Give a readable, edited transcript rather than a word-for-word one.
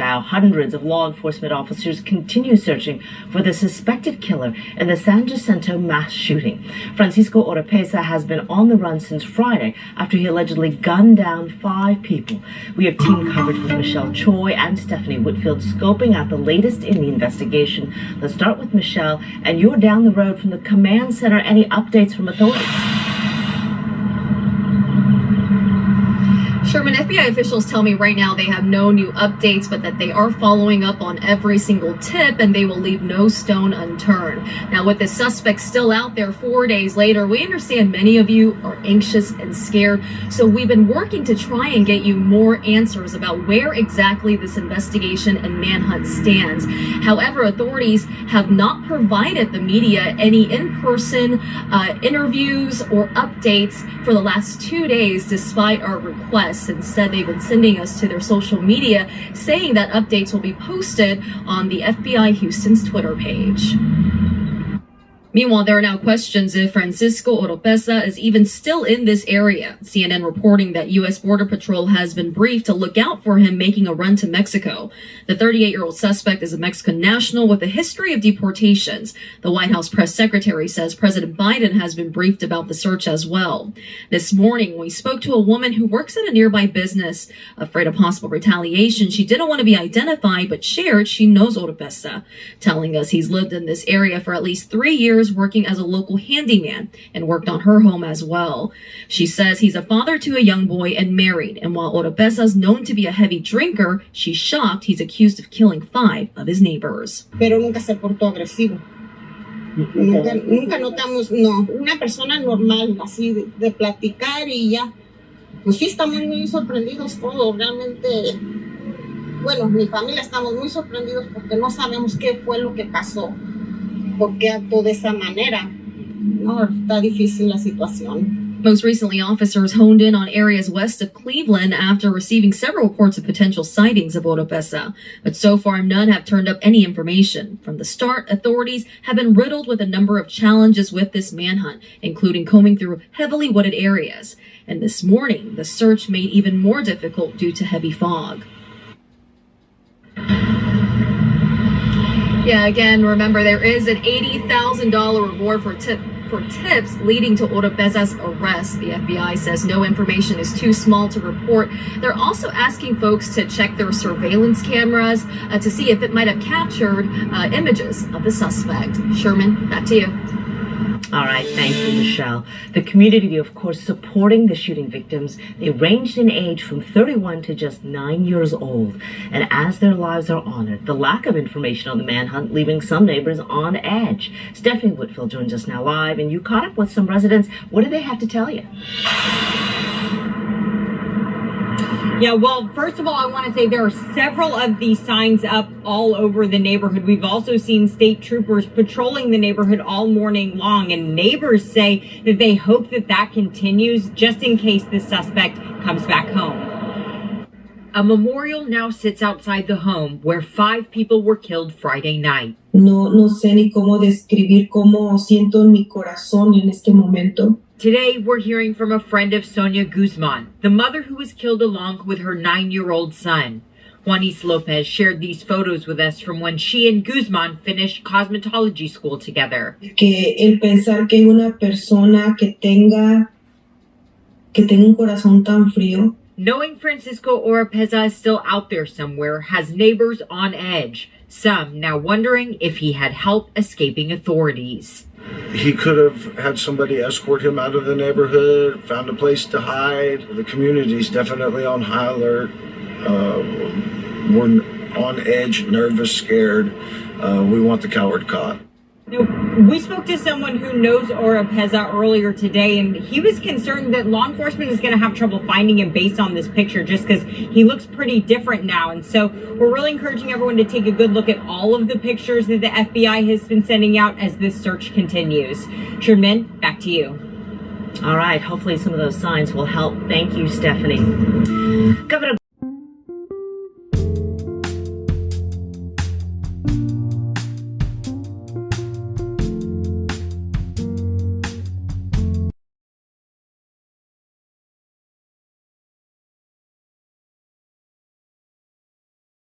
now, hundreds of law enforcement officers continue searching for the suspected killer in the San Jacinto mass shooting. Francisco Oropesa has been on the run since Friday after he allegedly gunned down 5 people. We have team coverage with Michelle Choi and Stephanie Whitfield scoping out the latest in the investigation. Let's start with Michelle, and you're down the road from the command center. Any updates from authorities? Sherman, FBI officials tell me right now they have no new updates, but that they are following up on every single tip and they will leave no stone unturned. Now, with the suspect still out there 4 days later, we understand many of you are anxious and scared. So we've been working to try and get you more answers about where exactly this investigation and manhunt stands. However, authorities have not provided the media any in-person interviews or updates for the last 2 days, despite our requests. Instead, they've been sending us to their social media saying that updates will be posted on the FBI Houston's Twitter page. Meanwhile, there are now questions if Francisco Oropesa is even still in this area. CNN reporting that U.S. Border Patrol has been briefed to look out for him making a run to Mexico. The 38-year-old suspect is a Mexican national with a history of deportations. The White House press secretary says President Biden has been briefed about the search as well. This morning, we spoke to a woman who works at a nearby business. Afraid of possible retaliation, she didn't want to be identified, but shared she knows Oropesa, telling us he's lived in this area for at least 3 years, working as a local handyman, and worked on her home as well. She says he's a father to a young boy and married, and while Oropesa is known to be a heavy drinker, she's shocked he's accused of killing 5 of his neighbors. Pero nunca se portó agresivo. Nunca notamos, no, una persona normal, así de platicar y ya. Pues sí, estamos muy sorprendidos todos, realmente. Bueno, mi familia estamos muy sorprendidos porque no sabemos qué fue lo que pasó. ¿Por qué actuó de esa manera? No, está difícil la situación. Most recently, officers honed in on areas west of Cleveland after receiving several reports of potential sightings of Oropesa. But so far, none have turned up any information. From the start, authorities have been riddled with a number of challenges with this manhunt, including combing through heavily wooded areas. And this morning, the search made even more difficult due to heavy fog. Yeah, again, remember, there is an $80,000 reward for tips leading to Oropesa's arrest. The FBI says no information is too small to report. They're also asking folks to check their surveillance cameras to see if it might have captured images of the suspect. Sherman, back to you. All right, thank you, Michelle. The community, of course, supporting the shooting victims. They ranged in age from 31 to just 9 years old. And as their lives are honored, the lack of information on the manhunt leaving some neighbors on edge. Stephanie Whitfield joins us now live, and you caught up with some residents. What do they have to tell you? Yeah, well, first of all, I want to say there are several of these signs up all over the neighborhood. We've also seen state troopers patrolling the neighborhood all morning long, and neighbors say that they hope that that continues just in case the suspect comes back home. A memorial now sits outside the home where 5 people were killed Friday night. No sé ni cómo describir cómo siento en mi corazón en este momento. Today, we're hearing from a friend of Sonia Guzman, the mother who was killed along with her 9-year-old son. Juanis Lopez shared these photos with us from when she and Guzman finished cosmetology school together. Que el pensar que hay una persona que tenga un corazón tan frío. Knowing Francisco Oropesa is still out there somewhere has neighbors on edge, some now wondering if he had help escaping authorities. He could have had somebody escort him out of the neighborhood, found a place to hide. The community's definitely on high alert. We're on edge, nervous, scared. We want the coward caught. We spoke to someone who knows Oropesa earlier today, and he was concerned that law enforcement is going to have trouble finding him based on this picture just because he looks pretty different now. And so we're really encouraging everyone to take a good look at all of the pictures that the FBI has been sending out as this search continues. Sherman, back to you. All right, hopefully some of those signs will help. Thank you, Stephanie. Governor